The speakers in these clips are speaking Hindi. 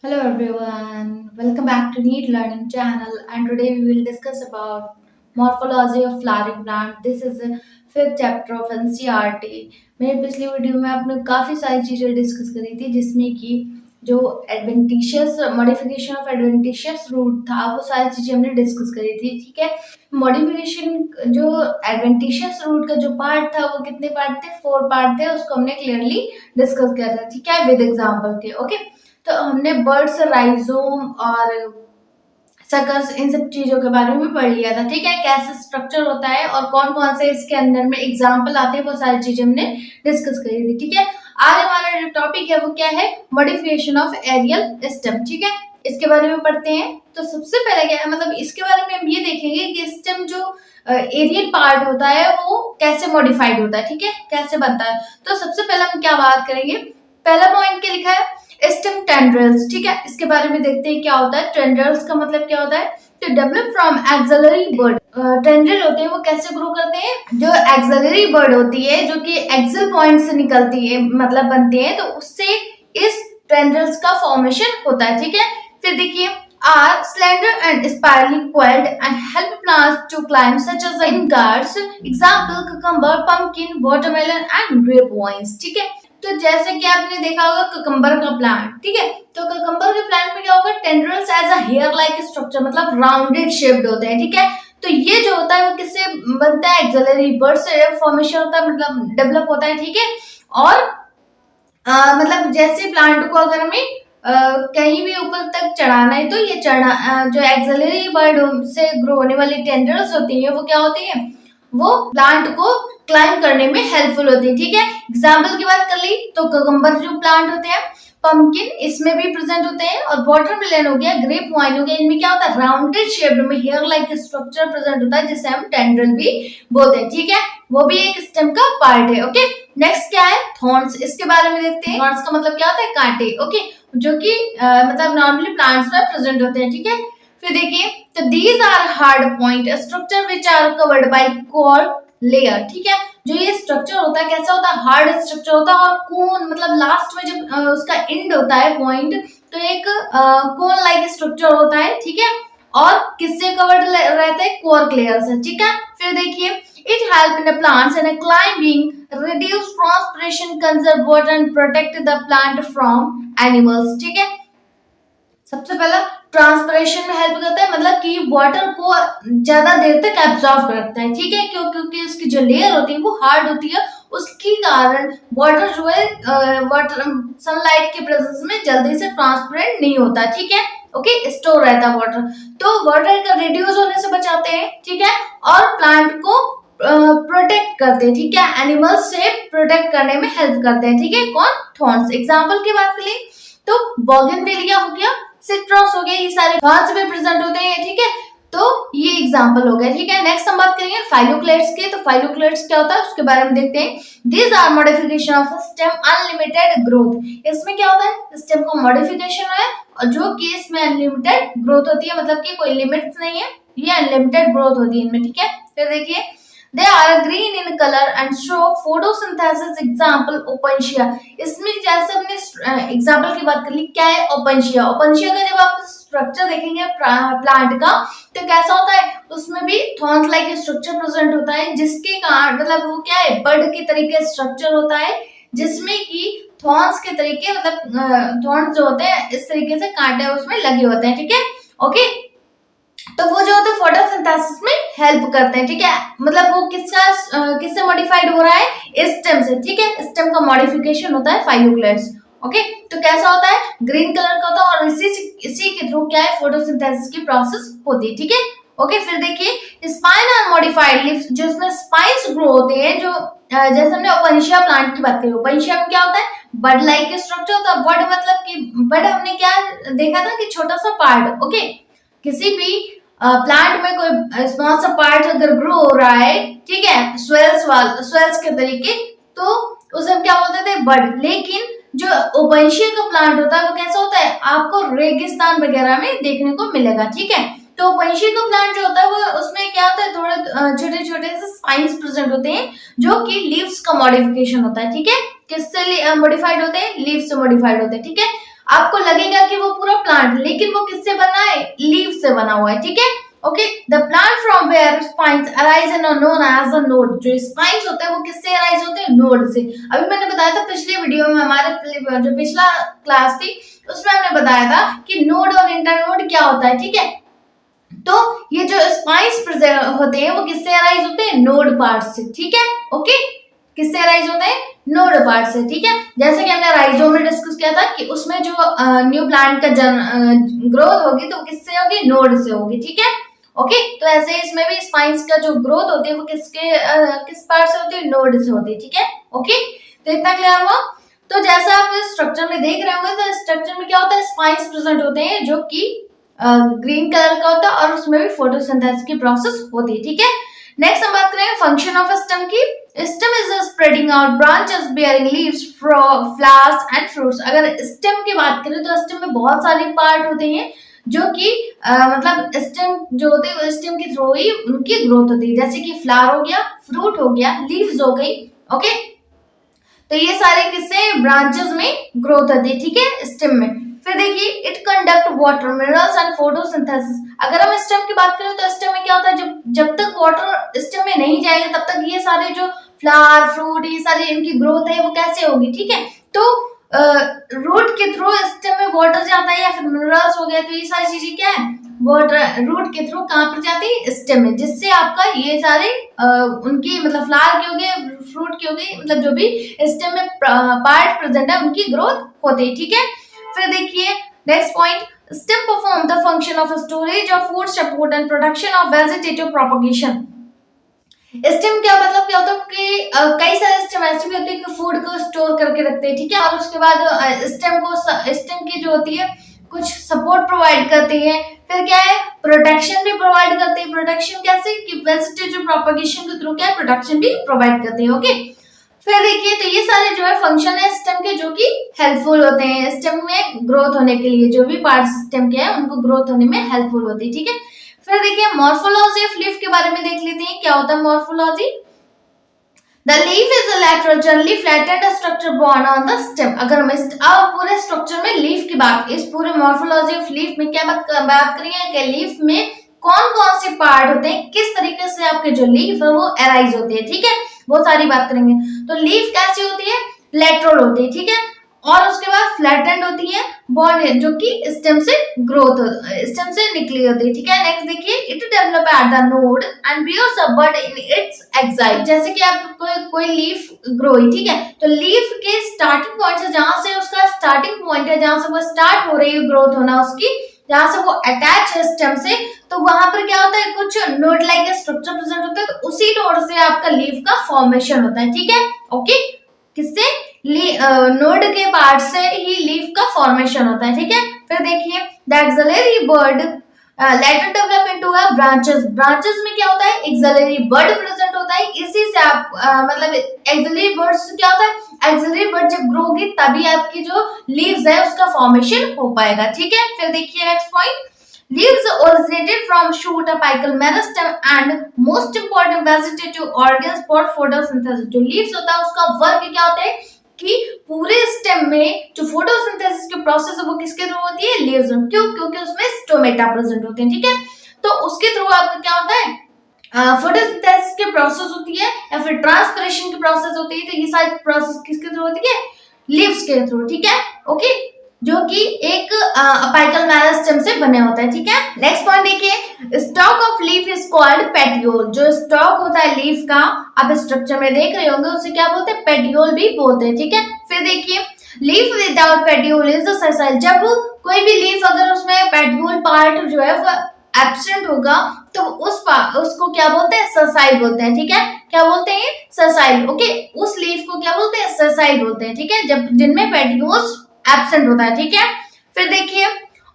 Hello everyone, welcome back to Neat Learning channel and today we will discuss about morphology of flowering plant. This is the fifth chapter of NCERT. मेरे पिछली वीडियो में आपने काफ़ी सारी चीज़ें डिस्कस करी थी जिसमें कि जो adventitious modification of adventitious root था वो सारी चीज़ें हमने डिस्कस करी थी। ठीक है, मॉडिफिकेशन जो एडवेंटिशियस रूट का जो पार्ट था वो कितने पार्ट थे, 4 पार्ट थे, उसको हमने क्लियरली डिस्कस किया था। ठीक है, विद एग्जाम्पल के। ओके, तो हमने बर्ड्स, राइजोम और सकर्स, इन सब चीजों के बारे में पढ़ लिया था। ठीक है, कैसे स्ट्रक्चर होता है और कौन कौन से इसके अंदर में एग्जाम्पल आते हैं, वो सारी चीजें हमने डिस्कस करी थी। ठीक है, आज हमारा जो टॉपिक है वो क्या है, मॉडिफिकेशन ऑफ एरियल स्टेम। ठीक है, इसके बारे में पढ़ते हैं। तो सबसे पहले क्या है, मतलब इसके बारे में हम ये देखेंगे कि स्टेम जो एरियल पार्ट होता है वो कैसे मॉडिफाइड होता है। ठीक है, कैसे बनता है। तो सबसे पहले हम क्या बात करेंगे, पहला पॉइंट क्या लिखा है, स्टेम टेंड्रिल्स। ठीक है, इसके बारे में देखते हैं क्या होता है। टेंड्रिल्स का मतलब क्या होता है, तो develop from axillary bud. Tendril होते हैं वो कैसे ग्रो करते हैं, जो एक्सिलरी बर्ड होती है जो कि एक्सिल पॉइंट से निकलती है, मतलब बनते हैं, तो उससे इस टेंड्रिल्स का फॉर्मेशन होता है। ठीक है, फिर देखिए, are slender and spirally coiled and help plants to climb such as in gourds, example cucumber, pumpkin, watermelon and grapevines। ठीक है, तो जैसे कि आपने देखा होगा ककम्बर का प्लांट। ठीक है, तो ककम्बर के प्लांट में क्या होगा, tendrils as a hair like structure, मतलब राउंडेड शेप्ड होते हैं। ठीक है, तो ये जो होता है वो किससे बनता है, एक्सिलरी बर्ड से फॉर्मेशन होता है, मतलब डेवलप होता है। ठीक है, और मतलब जैसे प्लांट को अगर हमें कहीं भी ऊपर तक चढ़ाना है तो ये जो एक्सिलरी बर्ड से ग्रो होने वाली टेंड्रिल्स होती है वो क्या होती है, वो प्लांट को क्लाइंब करने में हेल्पफुल होती है। ठीक है, एग्जाम्पल की बात कर ली तो ककम्बर जो प्लांट होते हैं, पंपकिन इसमें भी प्रेजेंट होते हैं, और वाटरमेलन हो गया, ग्रेप वाइन हो गया, इनमें क्या होता है, राउंडेड शेप में हेयर लाइक स्ट्रक्चर प्रेजेंट होता है जिसे हम टेंड्रिल भी बोलते हैं। ठीक है, वो भी एक स्टेम का पार्ट है। ओके, नेक्स्ट क्या है, थॉर्न्स। इसके बारे में देखते हैं। थॉर्न्स का मतलब क्या होता है, कांटे। ओके, जो कि मतलब नॉर्मली प्लांट्स में प्रेजेंट होते हैं। ठीक है, फिर देखिए, तो these are hard point structure which are covered by core layer. ठीक है, जो ये स्ट्रक्चर होता है कैसा होता है, हार्ड स्ट्रक्चर होता है, और कोन मतलब लास्ट में जब उसका एंड होता है पॉइंट, तो एक कोन लाइक स्ट्रक्चर होता है। ठीक है, और किससे कवर्ड रहता है, कोर लेयर से। ठीक है, फिर देखिए, it help in the plants and climbing, reduce transpiration, conserve water and protect the plant from animals। ठीक है, सबसे पहला ट्रांसपरेशन में हेल्प करता है, मतलब कि वाटर को ज्यादा देर तक एब्जॉर्ब करता है। ठीक है, क्योंकि उसकी जो लेयर होती है वो हार्ड होती है, उसके कारण वाटर जो है वाटर सनलाइट के प्रेजेंस में जल्दी से ट्रांसपेरेंट नहीं होता। ठीक है, ओके, स्टोर रहता है वाटर, तो वाटर का रिड्यूस होने से बचाते हैं। ठीक है, और प्लांट को प्रोटेक्ट करते हैं। ठीक है, एनिमल्स से प्रोटेक्ट करने में हेल्प करते हैं। ठीक है, कौन, थॉर्न्स। एग्जाम्पल की बात करें तो बोगनवेलिया हो गया, सिट्रस हो गया, ये सारे थॉर्न्स में प्रेजेंट होते हैं। ठीक है, तो ये एग्जाम्पल हो गया। ठीक है, नेक्स्ट हम बात करेंगे फाइलोक्लेट्स की। तो फाइलोक्लेट्स क्या होता है उसके बारे में देखते हैं। These are modification of stem unlimited growth. इसमें क्या होता है, स्टेम का मॉडिफिकेशन है और जो कि इसमें अनलिमिटेड ग्रोथ होती है, मतलब कि कोई लिमिट नहीं है, ये अनलिमिटेड ग्रोथ होती है इनमें। ठीक है, फिर देखिए, they are green in color and show photosynthesis, example ओपेंशिया। इसमें जैसे हमने एग्जाम्पल की बात कर ली, क्या है, ओपेंशिया। ओपेंशिया का जब आप स्ट्रक्चर देखेंगे प्लांट का, तो कैसा होता है, उसमें भी थॉर्न्स लाइक स्ट्रक्चर प्रेजेंट होता है, जिसके कारण मतलब वो क्या है, बर्ड के तरीके स्ट्रक्चर होता है, जिसमें कि थॉर्न्स के तरीके, मतलब थॉर्न्स जो होते हैं इस तरीके से कांटे उसमें लगे होते हैं। ठीक है, ओके, तो वो जो होते हैं फोटोसिंथेसिस में हेल्प करते हैं। ठीक है, मतलब वो किससे मॉडिफाइड हो रहा है, स्टेम से। ठीक है, स्टेम का मॉडिफिकेशन होता है फाइलोक्लेट्स। ओके, तो कैसा होता है, ग्रीन कलर का होता है, और इसी के थ्रू क्या है, फोटोसिंथेसिस की प्रोसेस होती है। ठीक है, ओके, फिर देखिए, स्पाइन और मॉडिफाइड लीव्स, जो इसमें स्पाइन्स ग्रो होते हैं, जो जैसे हमने ओपेंशिया प्लांट की बात करी, ओपेंशिया में क्या होता है, बड लाइक स्ट्रक्चर होता है। बड मतलब कि बड हमने क्या देखा था कि छोटा सा पार्ट। ओके, किसी भी प्लांट में कोई स्मॉल सा पार्ट अगर ग्रो हो रहा है, ठीक है, स्वेल्स के तरीके, तो उसे हम क्या बोलते थे, बड। लेकिन जो ओपेंशिया का प्लांट होता है वो कैसा होता है, आपको रेगिस्तान वगैरह में देखने को मिलेगा। ठीक है, तो ओपेंशिया का प्लांट जो होता है वो उसमें क्या होता है, थोड़े छोटे छोटे से स्पाइन्स प्रेजेंट होते हैं, जो कि लीव्स का मॉडिफिकेशन होता है। ठीक है, किससे मॉडिफाइड होते हैं, लीव्स से मॉडिफाइड होते हैं। ठीक है, आपको लगेगा कि वो पूरा लेकिन वो किससे बना है, लीव से बना हुआ है, ठीक है। Okay, the plant from where spines arise and are known as a node. जो स्पाइन्स होते हैं वो किससे अराइज होते हैं, नोड से। अभी मैंने बताया था पिछले वीडियो में, हमारे जो पिछला क्लास थी उसमें हमने बताया था कि नोड और इंटरनोड क्या होता है, ठीक है। तो ये जो स्पाइन्स होते हैं वो किससे अराइज होते हैं, नोड पार्ट से, ठीक है। ओके, किससे अराइज होते हैं, नोड पार्ट से, ठीक है। जैसे कि हमने राइजोम में डिस्कस किया था कि उसमें जो न्यू प्लांट का ग्रोथ होगी तो किससे होगी, नोड से होगी, ठीक है। ओके, तो ऐसे ही इसमें भी स्पाइन्स का जो ग्रोथ होती है वो किस पार्ट से होती है, नोड से होती है, ठीक है। ओके, तो इतना क्लियर हुआ। तो जैसा आप स्ट्रक्चर में देख रहे होंगे तो स्ट्रक्चर में क्या होता है, स्पाइन्स प्रेजेंट होते हैं जो कि ग्रीन कलर का होता है और उसमें भी फोटोसिंथेसिस की प्रोसेस होती है, ठीक है। नेक्स्ट हम बात करेंगे फंक्शन ऑफ स्टेम की। Stem is a spreading out branches bearing leaves, flowers and fruits. अगर स्टेम की बात करें तो स्टेम में बहुत सारे पार्ट होते हैं जो कि मतलब स्टेम जो होते हैं स्टेम के थ्रू ही उनकी ग्रोथ होती है, जैसे कि फ्लावर हो गया, फ्रूट हो गया, लीव्स हो गई। ओके, तो ये सारे किससे, ब्रांचेस में ग्रोथ होती है, ठीक है, स्टेम में। फिर देखिए, it conduct water, minerals and photosynthesis. अगर हम स्टेम की बात करें तो स्टेम में क्या होता है, जब तक वाटर स्टेम में नहीं जाएगा तब तक ये सारे जो फ्लावर, फ्रूट, ये सारी इनकी ग्रोथ है वो कैसे होगी, ठीक है। तो रूट के थ्रू स्टेम में वाटर जाता है या फिर मिनरल्स हो गए, तो ये सारी चीजें क्या है, वाटर रूट के थ्रू कहाँ पर जाती है, स्टेम में, जिससे आपका ये सारे उनकी मतलब फ्लावर के हो गए, फ्रूट के हो गए, मतलब जो भी स्टेम में पार्ट प्रेजेंट है उनकी ग्रोथ होती है, ठीक है। फिर देखिए next point, stem perform the function of storage of food, support and production of vegetative propagation. Stem क्या मतलब क्या होता है कि कई सारे स्टेम ऐसे भी होते हैं कि फूड को स्टोर करके रखते हैं, ठीक है, और उसके बाद स्टेम की जो होती है कुछ सपोर्ट प्रोवाइड करती है, फिर क्या है, प्रोटेक्शन भी प्रोवाइड करते हैं। प्रोटेक्शन कैसे, कि वेजिटेटिव प्रोपगेशन के थ्रू क्या है, प्रोटेक्शन भी प्रोवाइड करते हैं। ओके, फिर देखिए, तो ये सारे जो है फंक्शन है स्टेम के जो कि हेल्पफुल होते हैं स्टेम में ग्रोथ होने के लिए, जो भी पार्ट स्टेम के हैं उनको ग्रोथ होने में हेल्पफुल होती है, ठीक है। फिर देखिए, मॉर्फोलॉजी ऑफ लीफ के बारे में देख लेते हैं, क्या होता है morphology. The leaf is a lateral, generally flattened structure borne on the stem. अगर हम अब पूरे स्ट्रक्चर में लीफ की बात, इस पूरे मॉर्फोलॉजी ऑफ लीफ में क्या बात करेंगे कि लीफ में कौन कौन से पार्ट होते हैं, किस तरीके से आपके जो लीफ है वो अराइज होते हैं, ठीक है, वो सारी बात करेंगे। तो लीफ कैसी होती है, लेटरल होती है, ठीक है, और उसके बाद फ्लैटेंड होती है, बॉर्न जो कि स्टेम से ग्रोथ स्टेम से निकली होती है, ठीक है। नेक्स्ट देखिए, it develop at the node and bears a bud in its axil. जैसे कि आप कोई लीफ ग्रो हुई, ठीक है, तो लीफ के स्टार्टिंग पॉइंट से, जहां से उसका स्टार्टिंग पॉइंट है, जहां से वो स्टार्ट हो रही है ग्रोथ होना उसकी, जहां से वो अटैच है स्टेम से, तो वहां पर क्या होता है, कुछ नोड लाइक स्ट्रक्चर प्रेजेंट होता है, तो उसी नोड से आपका लीफ का फॉर्मेशन होता है, ठीक है। ओके, किससे, नोड के पार्ट से ही लीफ का फॉर्मेशन होता है, ठीक है। फिर देखिए, the axillary bud later develop into branches. Branches में क्या होता है, एक्सिलरी बर्ड प्रेजेंट होता है, इसी से आप मतलब एक्सिलरी बर्ड से क्या होता है, एक्सिलरी बर्ड जब ग्रो होगी तभी आपकी जो लीव्स है उसका फॉर्मेशन हो पाएगा, ठीक है। फिर देखिए next point, leaves originated from shoot, apical meristem and most important vegetative organs for photosynthesis। जो leaves होता है उसका वर्क क्या होता है कि पूरे स्टेम में जो फोटोसिंथेसिस की प्रोसेस है वो किसके थ्रू होती है, लीव्स। क्यों, क्योंकि उसमें स्टोमेटा प्रेजेंट होते हैं, ठीक है, तो उसके थ्रू आपका क्या होता है, फोटोसिंथेसिस की प्रोसेस होती है या फिर ट्रांसपिरेशन की प्रोसेस होती है। तो ये सारी प्रोसेस किसके थ्रू होती है, लीव्स के थ्रू, ठीक है। ओके, जो कि एक अपाइकल मेरिस्टेम से बने होता है, ठीक है। नेक्स्ट पॉइंट देखिए, stalk of leaf is called petiole. जो स्टॉक होता है लीफ का, आप स्ट्रक्चर में देख रहे होंगे, उसे क्या बोलते हैं, पेटियोल भी बोलते हैं, ठीक है। फिर देखिए, leaf without petiole is sessile. जब कोई भी लीफ अगर उसमें पेटियोल पार्ट जो है वो एब्सेंट होगा तो उसको क्या बोलते हैं, सेसाइल बोलते हैं, ठीक है। क्या बोलते हैं, सेसाइल। ओके, उस लीफ को क्या बोलते हैं, सेसाइल बोलते हैं, ठीक है, जब जिनमें पेटियोल्स एब्सेंट होता है, ठीक है। फिर देखिए,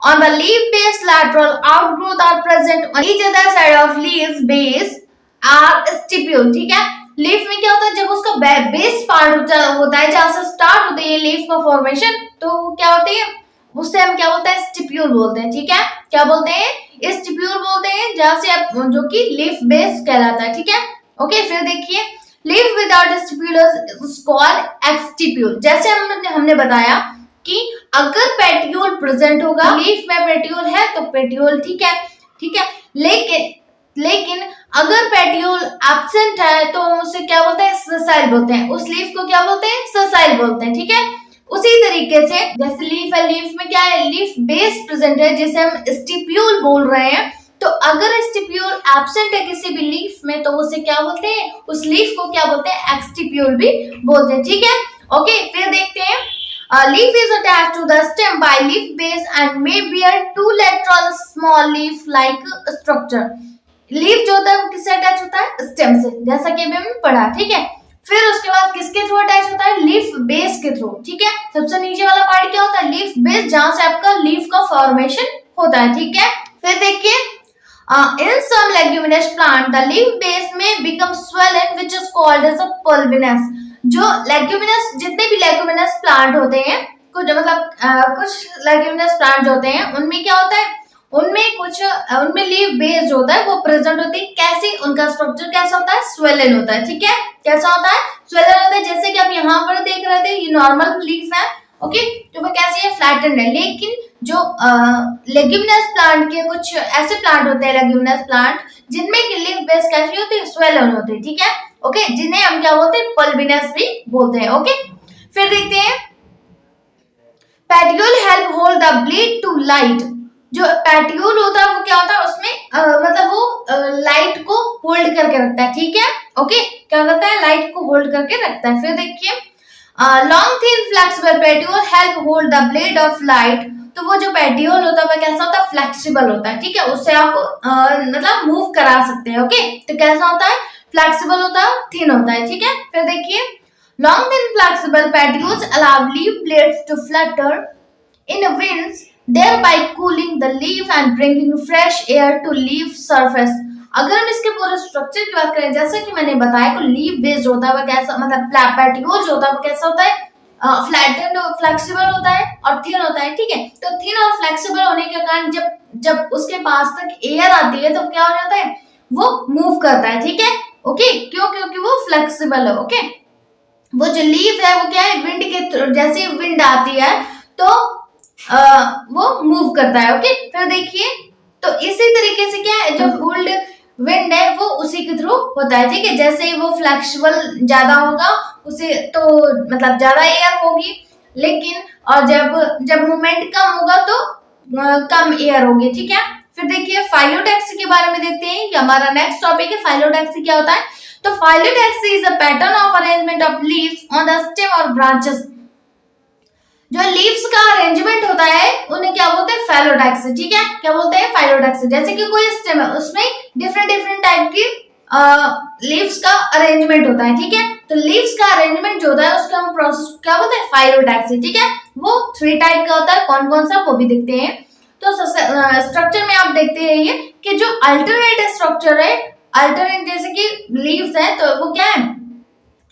on the leaf base lateral outgrowth are present on each other side of leaf base are stipule, ठीक है। लीफ में क्या होता है, जब उसका बेस पार्ट होता है जहां से स्टार्ट होती है लीफ का फॉर्मेशन, तो क्या होती है, उससे हम क्या बोलते हैं, स्टिप्यूल बोलते हैं, ठीक है। क्या बोलते हैं, स्टिप्यूल बोलते हैं, जहां से जो कि लीफ बेस कहलाता है, ठीक है। ओके, फिर देखिए, leaf without stipule is called exstipulate. जैसे हमने बताया कि अगर पेटियोल प्रेजेंट होगा, लीफ में पेटियोल है तो पेटियोल ठीक है, ठीक है। लेकिन अगर पेटियोल एब्सेंट है तो उसे क्या बोलते हैं, सेसाइल बोलते हैं। उस लीफ को क्या बोलते हैं, सेसाइल बोलते हैं, ठीक है। उसी तरीके से जैसे लीफ है, लीफ में क्या है, लीफ बेस प्रेजेंट है जिसे हम स्टिप्यूल बोल रहे हैं। तो अगर स्टिप्यूल एब्सेंट है किसी भी लीफ में तो उसे क्या बोलते हैं, उस लीफ को क्या बोलते हैं, एक्सटिप्यूल भी बोलते हैं, ठीक है। ओके, फिर देखते हैं, leaf is attached to the stem by leaf base and may bear two lateral small leaf like structure. Leaf जो होता है वो किससे अटैच होता है, स्टेम से, जैसा कि अभी हमने पढ़ा, ठीक है। फिर उसके बाद किसके थ्रू अटैच होता है, लीफ बेस के थ्रू, ठीक है। सबसे नीचे वाला पार्ट क्या होता है, लीफ बेस, जहां से आपका लीफ का फॉर्मेशन होता है, ठीक है। फिर देखिए, in some leguminous plant the leaf base may become swollen which is called as a pulvinus. जो लेग्यूमिनस, जितने भी लेग्यूमिनस प्लांट होते हैं, कुछ मतलब कुछ लेग्यूमिनस प्लांट होते हैं उनमें क्या होता है, उनमें लीफ बेस जो होता है वो प्रेजेंट होती है। कैसे, उनका स्ट्रक्चर कैसा होता है, स्वेलन होता है, ठीक है। कैसा होता है, स्वेलन होता है। जैसे कि आप यहाँ पर देख रहे थे, ये नॉर्मल लीफ है, ओके, तो वो कैसी है, फ्लैटेंड है। लेकिन जो लेग्यूमिनस प्लांट के कुछ ऐसे प्लांट होते हैं, लेग्यूमिनस प्लांट, जिनमें की लीफ बेस कैसी होती है, स्वेलन होती है, ठीक है, ओके, जिन्हें हम क्या बोलते हैं, पल्बिनस भी बोलते हैं, ओके। फिर देखते हैं, petiole help hold the blade to light. जो पेटियोल होता है वो क्या होता है, उसमें मतलब वो लाइट को होल्ड करके रखता है, ठीक है, ओके, क्या करता है, लाइट को होल्ड करके रखता है। फिर देखिए, long thin flexible petiole help hold the blade of light. तो वो जो पेटियोल होता है वो कैसा होता है, फ्लेक्सिबल होता है, ठीक है, उससे आप मतलब मूव करा सकते हैं, ओके। तो कैसा होता है, फ्लेक्सिबल होता है, थिन होता है, ठीक है। फिर देखिए, long thin flexible petioles allow leaf blades to flutter in winds, thereby cooling the leaf and bringing fresh air to leaf surface. अगर हम इसके पूरे स्ट्रक्चर की बात करें, जैसे कि मैंने बताया कि लीफ बेस्ड होता है वो कैसा, मतलब पेटियोल जो होता है वो कैसा होता है, फ्लैटेंड, फ्लेक्सिबल होता है और थिन होता है, ठीक है। तो थिन और फ्लेक्सिबल होने के कारण जब उसके पास तक एयर आती है तो क्या हो जाता है, वो मूव करता है, ठीक है, ओके, क्यों, क्योंकि वो फ्लेक्सिबल है, ओके। वो जो लीफ है वो क्या है, विंड के, जैसे विंड आती है तो वो मूव करता है, ओके। फिर देखिए, तो इसी तरीके से क्या है, जो होल्ड विंड है वो उसी के थ्रू होता है, ठीक है। जैसे ही वो फ्लेक्सिबल ज्यादा होगा उसे तो मतलब ज्यादा एयर होगी, लेकिन और जब मूवमेंट कम होगा तो कम एयर होगी, ठीक है। फिर देखिए, फाइलोटैक्सी के बारे में देखते हैं, ये हमारा नेक्स्ट टॉपिक है। फाइलोटैक्सी क्या होता है, तो phyllotaxy is a pattern of arrangement of leaves on the stem और ब्रांचेस। जो लीव्स का अरेंजमेंट होता है उन्हें क्या बोलते हैं, फाइलोटैक्सी, ठीक है, क्या बोलते हैं, फाइलोटैक्सी। जैसे कि कोई स्टेम है उसमें डिफरेंट टाइप की लीव्स का अरेंजमेंट होता है, ठीक है। तो लीव्स का अरेंजमेंट जो होता है उसका हम प्रोसेस क्या बोलते हैं, फाइलोटैक्सी, ठीक है। वो 3 टाइप का होता है, कौन कौन सा वो भी देखते हैं। तो स्ट्रक्चर में आप देखते रहिए कि जो अल्टरनेट स्ट्रक्चर है, अल्टरनेट जैसे कि लीव्स है तो वो क्या है,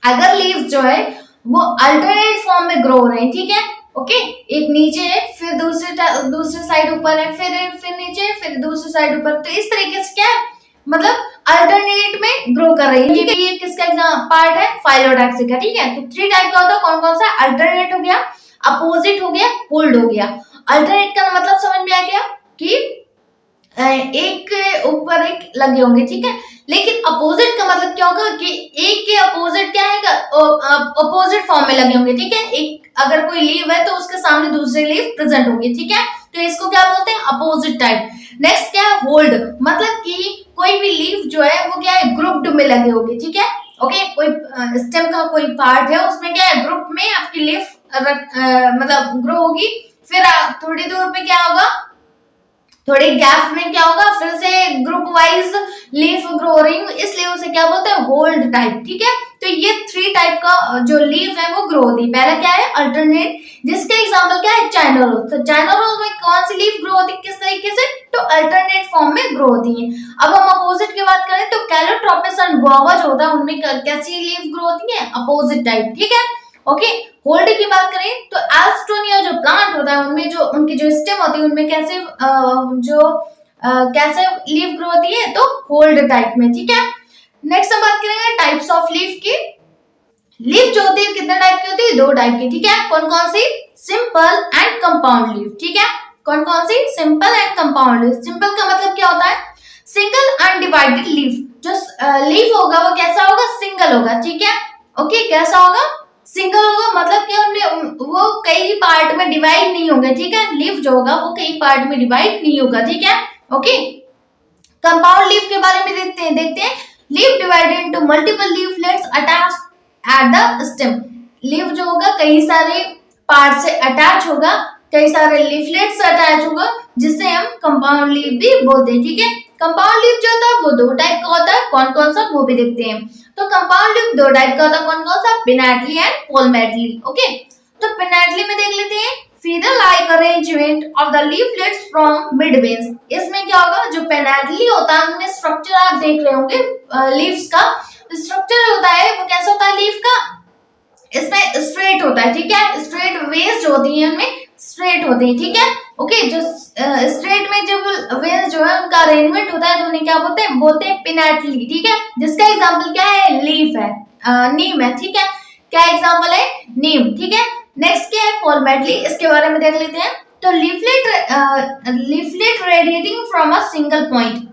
अगर लीव्स जो है वो अल्टरनेट फॉर्म में ग्रो हो रहे हैं, ठीक है, ओके, एक नीचे है फिर दूसरे साइड ऊपर है, फिर नीचे है फिर दूसरी साइड ऊपर, तो इस तरीके से क्या है, मतलब अल्टरनेट में ग्रो कर रही है। ये किसका पार्ट है, फाइलोटैक्सी का, ठीक है। तो 3 टाइप का होता है, कौन कौन सा, अल्टरनेट हो गया, अपोजिट हो गया, होल्ड हो गया। अल्टरनेट का मतलब समझ में आ गया कि एक के ऊपर एक लगे होंगे, ठीक है। लेकिन अपोजिट का मतलब क्या होगा कि एक के अपोजिट क्या है, अपोजिट फॉर्म में लगे होंगे, ठीक है। एक अगर कोई लीव है तो उसके सामने दूसरी लीव प्रेजेंट होगी, ठीक है। तो इसको क्या बोलते हैं, अपोजिट टाइप। नेक्स्ट क्या है, होल्ड, मतलब कि कोई भी लीव जो है वो क्या है, ग्रुप्ड में लगे होंगे, ठीक है, ओके। कोई स्टेम का कोई पार्ट है उसमें क्या है, ग्रुप में आपकी लीव मतलब ग्रो होगी, फिर थोड़ी दूर पे क्या होगा, थोड़ी गैप में क्या होगा, फिर से ग्रुप वाइज लीफ ग्रो हो रही है, इसलिए उसे क्या बोलते हैं, होल्ड टाइप, ठीक है। तो ये 3 टाइप का जो लीफ है वो ग्रो होती है। पहला क्या है, अल्टरनेट, जिसका एग्जांपल क्या है, चाइना रोज। तो चाइना रोज में कौन सी लीफ ग्रो होती है, किस तरीके से, तो अल्टरनेट फॉर्म में ग्रो होती है। अब हम अपोजिट की बात करें तो कैलोट्रोपिस एंड गुआवा जो होता है उनमें कैसी लीफ ग्रो होती है, अपोजिट टाइप, ठीक है, ओके। होल्ड की बात करें तो एल्स्टोनिया जो प्लांट होता है उनमें जो उनकी जो स्टेम होती है उनमें कैसे लीफ ग्रो होती है, तो होल्ड टाइप में, ठीक है। नेक्स्ट हम बात करेंगे टाइप्स ऑफ लीफ की। लीफ जो होती है कितने टाइप की होती है, 2 टाइप की, ठीक है। कौन कौन सी, सिंपल एंड कंपाउंड लीफ। ठीक है, कौन कौन सी? Simple and compound leaf. Simple का मतलब क्या होता है? Single undivided leaf. जो लीफ होगा वो कैसा होगा? सिंगल होगा। ठीक है, ओके, कैसा होगा? सिंगल होगा, मतलब कि उनमें वो कई पार्ट में डिवाइड नहीं होंगे। ठीक है, लीफ जो होगा वो कई पार्ट में डिवाइड नहीं होगा। ठीक है, ओके। कंपाउंड लीफ के बारे में देखते हैं। Leaf divided into multiple leaflets attach at the stem. Leaf जो होगा कई सारे पार्ट से अटैच होगा, कई सारे लीफलेट से अटैच होगा, जिसे हम कंपाउंड लीफ भी बोलते हैं। ठीक है, कंपाउंड लीफ जो होता है वो दो टाइप का होता है। कौन कौन सा, वो भी देखते हैं। तो कंपाउंड लीफ दो टाइप का होता है। कौन कौन सा? Pinnately and palmately. ओके, तो पिनेटली में देख लेते हैं। feather like arrangement of the leaflets from mid veins। इसमें क्या होगा? जो पेनेटली होता है उनमें स्ट्रक्चर आप देख रहे होंगे लीव्स का। स्ट्रक्चर होता है वो कैसा होता है लीफ का? इसमें स्ट्रेट होता है। ठीक है, स्ट्रेट वेज जो होती है उनमें स्ट्रेट होते हैं। ठीक है, ओके। जो स्ट्रेट में जब वेज जो है उनका अरेंजमेंट होता है तो उन्हें क्या बोलते हैं पिनेटली। ठीक है, जिसका एग्जांपल क्या है? लीफ है, नीम है। ठीक है, क्या एग्जांपल है? नीम। ठीक है, नेक्स्ट क्या है? पोलमेटली। इसके बारे में देख लेते हैं। तो leaflet radiating from a single point.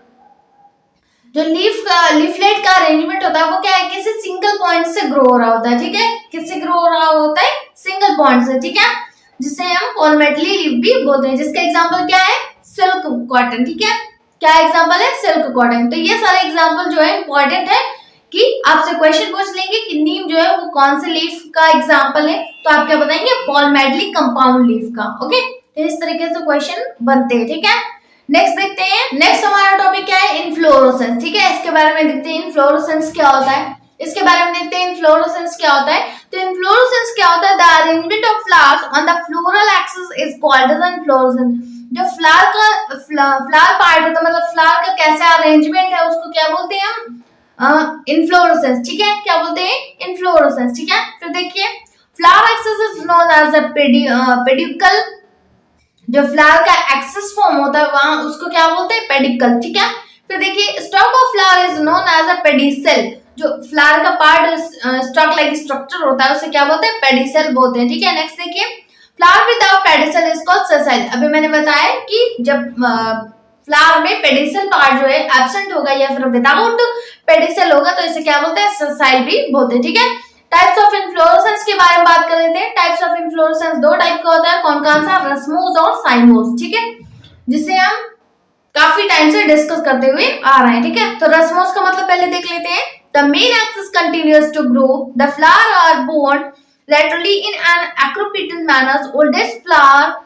जो लीफलेट का अरेंजमेंट होता है वो क्या है? किसी सिंगल पॉइंट से ग्रो हो रहा होता है। ठीक है, किससे ग्रो हो रहा होता है? सिंगल पॉइंट से। ठीक है, जिसे हम पोलमेटली लीफ भी बोलते हैं। जिसका एग्जांपल क्या है? Silk cotton. ठीक है, क्या एग्जांपल है? Silk cotton. तो ये सारे एग्जांपल जो है इंपॉर्टेंट है कि आपसे क्वेश्चन पूछ लेंगे कि नीम जो है वो कौन से लीफ का एग्जांपल है, तो आप क्या बताएंगे? पोलमेटली कंपाउंड लीफ का। ओके, तो इस तरीके से क्वेश्चन बनते हैं। ठीक है, नेक्स्ट देखते हैं। नेक्स्ट हमारा टॉपिक क्या है? इनफ्लोरेसेंस। ठीक है, इसके बारे में देखते हैं इनफ्लोरेसेंस क्या होता है। इसके बारे में देखते हैं इनफ्लोरेसेंस क्या होता है। तो इनफ्लोरेसेंस क्या होता है? The arrangement of flowers on the floral axis is called as inflorescence. जो फ्लावर पार्ट होता है, मतलब फ्लावर का कैसा अरेंजमेंट है, उसको क्या बोलते हैं हम? इनफ्लोरेसेंस। ठीक है, क्या बोलते हैं? इनफ्लोरेसेंस। ठीक है, फिर देखिए flower axis is known as a pedicel. जो फ्लावर का एक्सिस फॉर्म होता है वहां उसको क्या बोलते हैं? पेडिकल। ठीक है, फिर देखिए stalk of flower is known as a pedicel. जो फ्लावर का पार्ट स्टॉक लाइक स्ट्रक्चर होता है उसे क्या बोलते हैं? पेडिसेल बोलते हैं। ठीक है, नेक्स्ट देखिए flower without pedicel is called sessile. अभी मैंने बताया कि जब फ्लावर में पेडिसल पार्ट जो है एब्सेंट होगा या फिर विदाउट पेडिसल होगा तो इसे क्या बोलते हैं? सेसाइल भी बोलते हैं। ठीक है, टाइप्स ऑफ इन्फ्लोरेसेंस के बारे में बात कर लेते हैं। टाइप्स ऑफ इन्फ्लोरेसेंस दो टाइप का होता है। कौन कौन सा? रस्मोस और साइमोस। ठीक है, जिसे हम काफी टाइम से डिस्कस करते हुए आ रहे हैं। ठीक है, तो रस्मोस का मतलब पहले देख लेते हैं। The main axis continuous to grow, the flower are borne laterally in an acropetal manner, oldest flower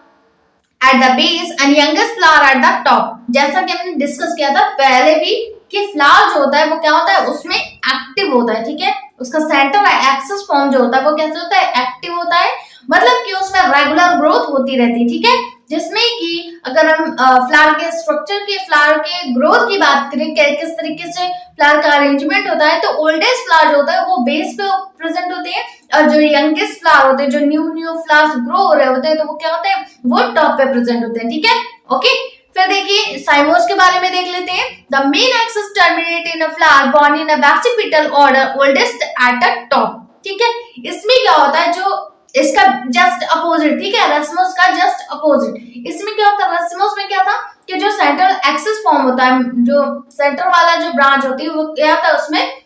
at the base and youngest flower at the top। जैसा कि हमने डिस्कस किया था पहले भी कि फ्लावर जो होता है वो क्या होता है? उसमें एक्टिव होता है। ठीक है, उसका सेंटर एक्सिस फॉर्म जो होता है वो कैसे होता है? एक्टिव होता है, मतलब कि उसमें रेगुलर ग्रोथ होती रहती है। ठीक है, जिसमें कि अगर हम फ्लावर के स्ट्रक्चर के फ्लावर के ग्रोथ की बात करें किस तरीके से फ्लावर का अरेंजमेंट होता है, तो ओल्डेस्ट फ्लावर जो होता है वो बेस पे प्रेजेंट होते हैं और जो यंगेस्ट फ्लावर होते हैं, जो न्यू फ्लावर्स ग्रो हो रहे होते हैं, तो वो क्या होते हैं? वो टॉप पे प्रेजेंट होते हैं। ठीक है, ओके। फिर देखिए साइमोस के बारे में देख लेते हैं। The main axis terminate in a flower born in a basipetal order oldest at the top. ठीक है, इसमें क्या होता है? जो इसका जस्ट अपोजिट। ठीक है, रस्मोस का जस्ट अपोजिट। इसमें क्या होता है? रस्मोस में क्या था कि जो सेंट्रल एक्सिस फॉर्म होता है, जो सेंटर वाला जो ब्रांच होती है वो क्या होता है? उसमें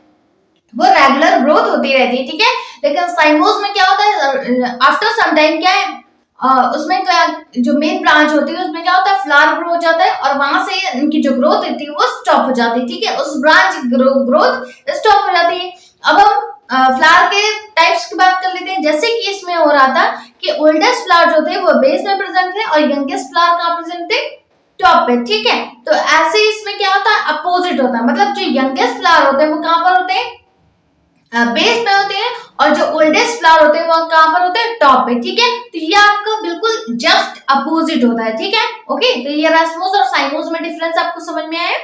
वो रेगुलर ग्रोथ होती रहती है। ठीक है, लेकिन साइमोस में क्या होता है? आफ्टर सम टाइम क्या है उसमें क्या जो मेन ब्रांच होती है उसमें क्या होता है? फ्लावर ग्रो हो जाता है और वहां से इनकी जो ग्रोथ होती है वो स्टॉप हो जाती है। ठीक है, उस ब्रांच ग्रोथ स्टॉप हो जाती है। अब हम फ्लावर के टाइप्स की बात कर लेते हैं। जैसे कि इसमें हो रहा था कि ओल्डेस्ट फ्लावर जो थे वो बेस में प्रेजेंट थे और यंगेस्ट फ्लावर कहाँ प्रेजेंट थे? टॉप पे। ठीक है, तो ऐसे इसमें क्या होता है? अपोजिट होता है, मतलब जो यंगेस्ट फ्लावर होते हैं वो कहाँ पर होते हैं? बेस में होते हैं और जो ओल्डेस्ट फ्लावर होते हैं वो कहाँ पर होते हैं? टॉप पे। ठीक है, तो ये आपका बिल्कुल जस्ट अपोजिट होता है। ठीक है, ओके। तो ये रस्मोस और साइमोस में डिफरेंस आपको समझ में आया।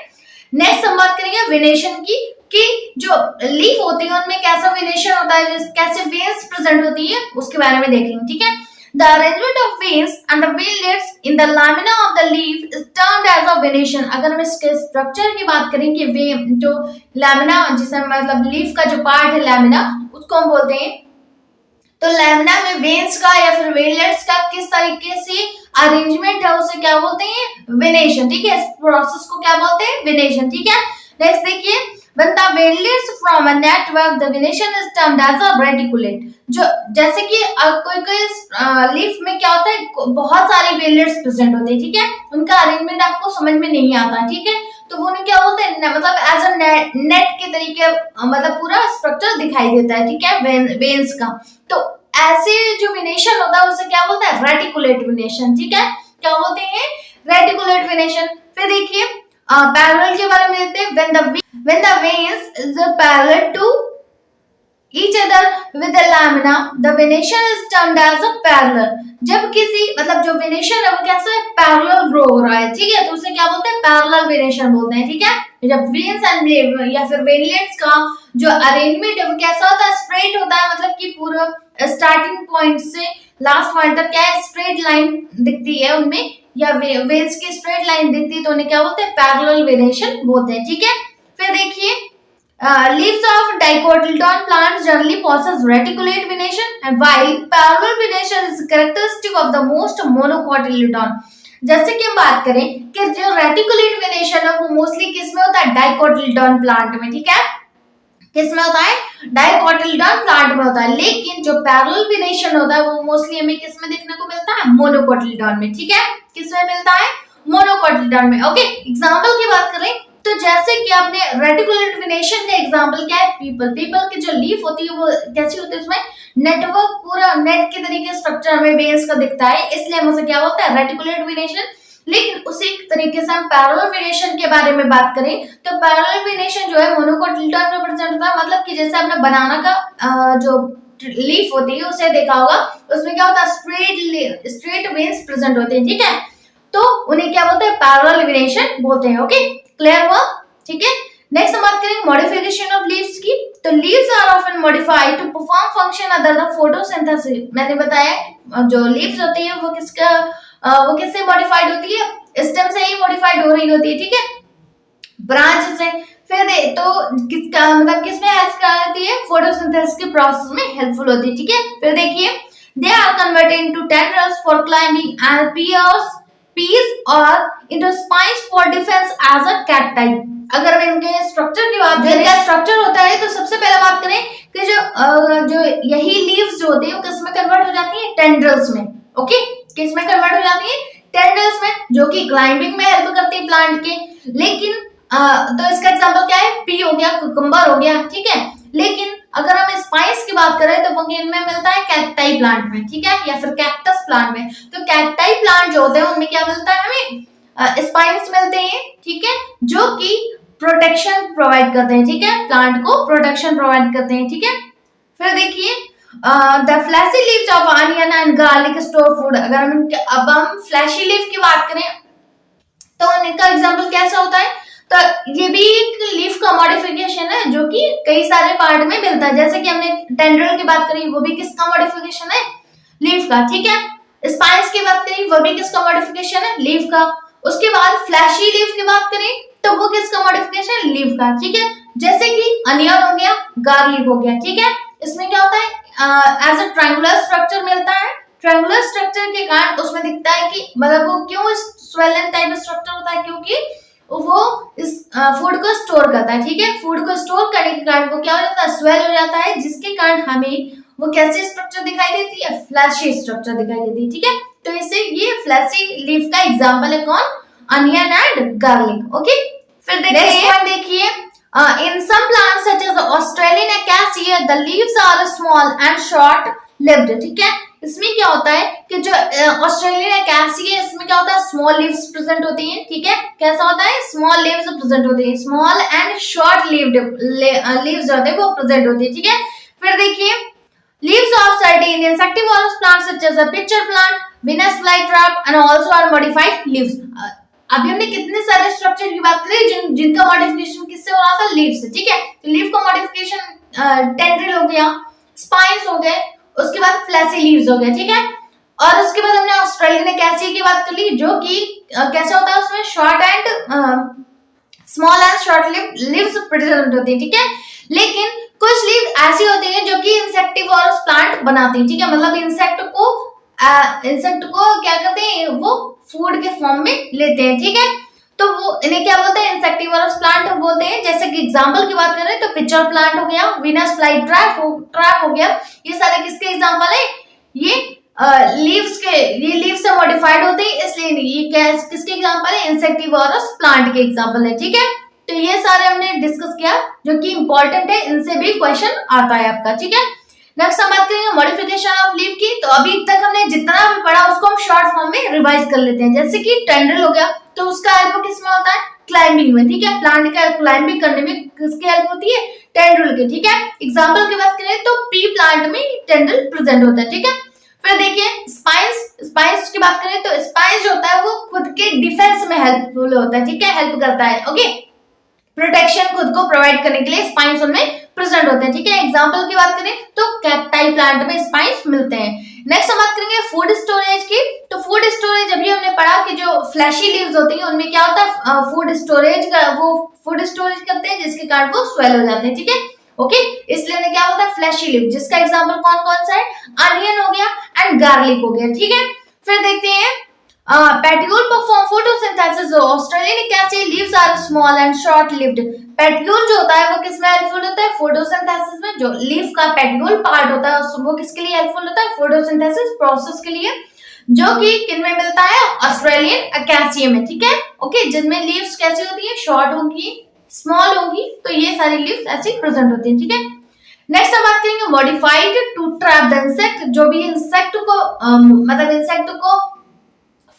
नेक्स्ट हम बात करेंगे वेनेशन की कि जो लीफ होती है उनमें कैसा वेनेशन होता है, कैसे वेन्स प्रेजेंट होती है, उसके बारे में देखेंगे। ठीक है, the arrangement of veins and the veinlets in the lamina of the leaf is termed as a venation. अगर हम इसके स्ट्रक्चर की बात करें कि वे जो लामिना जिसे मतलब लीफ का जो पार्ट है लामिना उसको हम बोलते हैं तो लैमिना में वेन्स का या फिर वेनलेट्स का किस तरीके से अरेंजमेंट है उसे क्या बोलते हैं, वेनेशन, ठीक है। इस प्रोसेस को क्या बोलते हैं, वेनेशन, ठीक है। नेक्स्ट देखिए, when the veilets from a network the venation is termed as a reticulate। जो जैसे कि कोई कोई लीफ में क्या होता है, बहुत सारे वेलेट्स प्रेजेंट होते हैं, ठीक है। उनका अरेंजमेंट आपको समझ में नहीं आता, ठीक है। तो वो उन्हें क्या बोलते हैं, मतलब एज अ नेट के तरीके, मतलब पूरा स्ट्रक्चर दिखाई देता है, ठीक है, वेन्स का। तो ऐसे जो विनेशन होता है उसे क्या बोलते हैं, रेटिकुलेट विनेशन, ठीक है। क्या बोलते हैं, रेटिकुलेट विनेशन। फिर देखिए पैरेलल के बारे में देखते हैं। when the veins is parallel to each other with the lamina the venation is termed as a parallel। जब किसी मतलब जो वेनेशन है वो कैसे पैरेलल ग्रो हो रहा है, ठीक है, तो उसे क्या बोलते हैं, पैरेलल वेनेशन बोलते हैं, ठीक है। जब वेन्स एंड या फिर वेनलेट्स का जो अरेंजमेंट है वो कैसा होता है, स्ट्रेट होता है, मतलब कि पूरा स्टार्टिंग पॉइंट से लास्ट पॉइंट तक क्या है, स्ट्रेट लाइन दिखती है उनमें, या वेन्स की स्ट्रेट लाइन दिखती है, तो उन्हें क्या बोलते हैं, पैरेलल वेनेशन बोलते हैं, ठीक है। फिर देखिए leaves of dicotyledon plants generally possess reticulate venation and while parallel venation is characteristic of the most monocotyledon। जैसे कि हम बात करें कि जो रेटिकुलेट वेनेशन है वो मोस्टली किस में होता है, डाइकोटिलेडॉन प्लांट में, ठीक है। किस में होता है, डाइकोटिलेडॉन प्लांट में होता है। लेकिन जो पैरेलल वेनेशन होता है वो मोस्टली हमें किस में देखने को मिलता है, मोनोकोटिलेडॉन में, ठीक है। किस में मिलता है, मोनोकोटिलेडॉन में। ओके, एग्जांपल की बात करें तो जैसे कि आपने रेटिकुलेट वेनेशन का एग्जांपल क्या है, पीपल की जो लीफ होती है वो कैसी होती है, उसमें नेटवर्क पूरा नेट के तरीके स्ट्रक्चर हमें वेन्स का दिखता है, इसलिए हम उसे क्या बोलते हैं, रेटिकुलेट वेनेशन। लेकिन उसी तरीके से हम पैरेलल वेनेशन के बारे में बात करें तो पैरेलल वेनेशन जो है मोनोकोटिलेडॉन में प्रेजेंट होता है। मतलब कि जैसे आपने बनाना का जो लीफ होती है उसे देखा होगा, उसमें क्या होता है, स्ट्रेट वेन्स प्रेजेंट होते हैं, ठीक है। तो उन्हें क्या बोलते हैं, पैरेलल वेनेशन बोलते हैं। ओके, क्लियर हुआ, ठीक है। नेक्स्ट हम बात करेंगे मॉडिफिकेशन ऑफ लीव्स की। तो leaves are often modified to perform function other the photosynthesis. मैंने बताया जो लीव्स होती है वो किससे मॉडिफाइड होती है, स्टेम से ही मॉडिफाइड हो रही होती है, ठीक है, ब्रांच से। फिर तो किसका मतलब किसमें हेल्प करती है, फोटोसिंथेसिस के प्रोसेस में हेल्पफुल होती है, ठीक है। फिर देखिए they are converted into tendrils for climbing and peas और into spines for defence as a cacti. अगर हम इनके स्ट्रक्चर की बात करें, इनका स्ट्रक्चर होता है, तो सबसे पहले बात करें कि जो यही लीव्स जो होती है वो किस में कन्वर्ट हो जाती है, टेंड्रिल्स में। ओके, किस में कन्वर्ट हो जाती है, टेंड्रिल्स में, जो कि क्लाइंबिंग में हेल्प करती है प्लांट के। लेकिन तो इसका एग्जांपल क्या है, पी हो गया, कुकुम्बर हो गया, ठीक है। लेकिन अगर हम स्पाइस की बात करें तो वो इनमें मिलता है कैक्टाई प्लांट में, ठीक है, या फिर कैक्टस प्लांट में। तो कैक्टाई प्लांट जो होते हैं उनमें क्या मिलता है, हमें स्पाइस मिलते हैं, ठीक है, जो कि प्रोटेक्शन प्रोवाइड करते हैं, ठीक है, प्लांट को प्रोटेक्शन प्रोवाइड करते हैं, ठीक है। फिर देखिए the fleshy leaves of onion and garlic store food. अगर हम फ्लैशी लीफ की बात करें तो उनका एग्जांपल कैसा होता है, तो ये भी एक लीफ का मॉडिफिकेशन है जो कि कई सारे पार्ट में मिलता है। जैसे कि हमने टेंड्रिल की बात करी, वो भी किसका मॉडिफिकेशन है, लीफ का, ठीक है। स्पाइस की बात करी, वो भी किसका मॉडिफिकेशन है, लीफ का। उसके बाद फ्लैशी लीफ की बात करें तो वो किसका मॉडिफिकेशन है, लीफ का, ठीक है। जैसे कि अनियन हो गया, गार्लिक हो गया, ठीक है। इसमें क्या होता है, एज अ ट्रायंगुलर स्ट्रक्चर मिलता है। ट्रायंगुलर स्ट्रक्चर के कारण उसमें दिखता है कि मतलब वो क्यों स्वेलन टाइप स्ट्रक्चर होता है, क्योंकि वो इस फूड को स्टोर करता है, ठीक है। फूड को स्टोर करने के कारण वो क्या हो जाता है, स्वेल हो जाता है, जिसके कारण हमें वो कैसे स्ट्रक्चर दिखाई देती है, फ्लैशी स्ट्रक्चर दिखाई देती है, ठीक है। तो इसे ये फ्लैशी लीफ का एग्जांपल है कौन, अनियन एंड गार्लिक। ओके, फिर देखिए in some plants such as Australian acacia the leaves are small and short lived, ठीक है। इसमें क्या होता है कि जो ऑस्ट्रेलियन अकेसिया है इसमें क्या होता है, स्मॉल लीव्स प्रेजेंट होती हैं, ठीक है। कैसा होता है, स्मॉल लीव्स प्रेजेंट होती है, small and short levied leaves होते हैं वो प्रेजेंट होती है, ठीक है। फिर देखिए leaves of certain insectivorous plants such as a pitcher plant, Venus flytrap and also are modified leaves। अभी हमने कितने सारे स्ट्रक्चर की बात करी जिनका मॉडिफिकेशन किससे हो रहा था, लीफ से, ठीक है। तो लीफ का मॉडिफिकेशन टेंड्रिल हो गया, स्पाइन्स हो गए, उसके बाद फ्लैशी लीव्स हो गए, ठीक है। और उसके बाद हमने ऑस्ट्रेलियन अकेसिया की बात कर ली, जो कि कैसा होता है, उसमें short and small and short leaves present होती है, ठीक है। लेकिन कुछ लीव ऐसी होती हैं जो कि इंसेक्टिवोरस प्लांट बनाती हैं, ठीक है, मतलब इंसेक्ट को क्या करते हैं, वो फूड के फॉर्म में लेते हैं, ठीक है। तो वो इन्हें क्या बोलते हैं, इंसेक्टिवोरस प्लांट बोलते हैं। जैसे कि एग्जांपल की बात करें तो पिचर प्लांट हो गया, वीनस फ्लाई ट्रैप हो गया, ये सारे किसके एग्जांपल है, ये ये लीव्स से मॉडिफाइड होते हैं, इसलिए ये क्या किसके एग्जांपल है, इंसेक्टिवोरस प्लांट के एग्जांपल है, ठीक है। तो ये सारे हमने डिस्कस किया जो कि इंपॉर्टेंट है, इनसे भी क्वेश्चन आता है आपका, ठीक है। नेक्स्ट हम बात करेंगे मॉडिफिकेशन ऑफ लीफ की। तो अभी तक हमने जितना भी पढ़ा उसको हम शॉर्ट फॉर्म में रिवाइज कर लेते हैं। जैसे कि टेंड्रिल हो गया, तो उसका हेल्प किसमें होता है, क्लाइंबिंग में, ठीक है। प्लांट का क्लाइंबिंग करने में किसकी हेल्प होती है, टेंड्रिल की, ठीक है। एग्जांपल की बात करें तो पी प्लांट में टेंड्रिल प्रेजेंट होता है, ठीक है। फिर देखिए स्पाइस की बात करें तो स्पाइस जो होता है वो खुद के डिफेंस में हेल्पफुल होता है, ठीक है, हेल्प करता है, ओके। प्रोटेक्शन खुद को प्रोवाइड करने के लिए स्पाइंस उनमें प्रेजेंट होते हैं, ठीक है। एग्जांपल की बात करें तो कैक्टाई प्लांट में स्पाइंस मिलते हैं। नेक्स्ट हम बात करेंगे फूड स्टोरेज की। तो फूड स्टोरेज अभी हमने पढ़ा कि जो फ्लैशी लीव्स होती हैं उनमें क्या होता है, फूड स्टोरेज करते हैं, जिसके कारण वो स्वेल हो जाते हैं, ठीक है, ओके। इसलिए उन्हें क्या बोलता है, फ्लैशी लीव, जिसका एग्जांपल कौन कौन सा है, अनियन हो गया एंड गार्लिक हो गया, ठीक है। फिर देखते हैं petiole perform photosynthesis. Australian acacia leaves are small and short lived. Petiole जो होता है वो किसमें हेल्पफुल होता है, फोटोसिंथेसिस में। जो लीफ का पेट्यूल पार्ट होता है वो किसके लिए हेल्पफुल होता है, फोटोसिंथेसिस प्रोसेस के लिए, जो कि किन में मिलता है, ऑस्ट्रेलियन अकेसिया में, ठीक है, ओके। जिनमें लीव्स कैसी होती है, शॉर्ट होंगी, स्मॉल होंगी, तो ये सारी लीव्स ऐसी प्रेजेंट होती है, ठीक है। नेक्स्ट हम बात करेंगे modified to trap the insect. जो भी इंसेक्ट को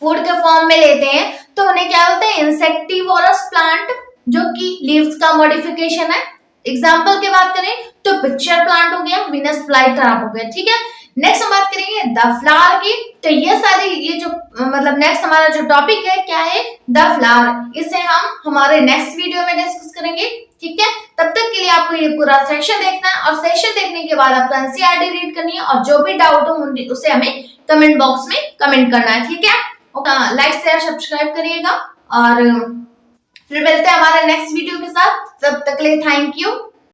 फूड के फॉर्म में लेते हैं तो उन्हें क्या बोलते हैं, इंसेक्टिवोरस प्लांट, जो कि लीव्स का मॉडिफिकेशन है। एग्जांपल की बात करें तो पिक्चर प्लांट हो गया, वीनस फ्लाई ट्रैप हो गया, ठीक है। नेक्स्ट हम बात करेंगे द फ्लावर की। तो ये सारी ये जो मतलब नेक्स्ट हमारा जो टॉपिक है क्या है, द फ्लावर। इसे हम हमारे नेक्स्ट वीडियो में डिस्कस करेंगे, ठीक है। तब तक के लिए आपको ये पूरा सेशन देखना है और सेशन देखने के बाद आपको एनसीईआरटी रीड करनी है और जो भी डाउट हो उसे हमें कमेंट बॉक्स में कमेंट करना है, ठीक है। लाइक शेयर सब्सक्राइब करिएगा और फिर मिलते हैं हमारे नेक्स्ट वीडियो के साथ। तब तक के लिए थैंक यू।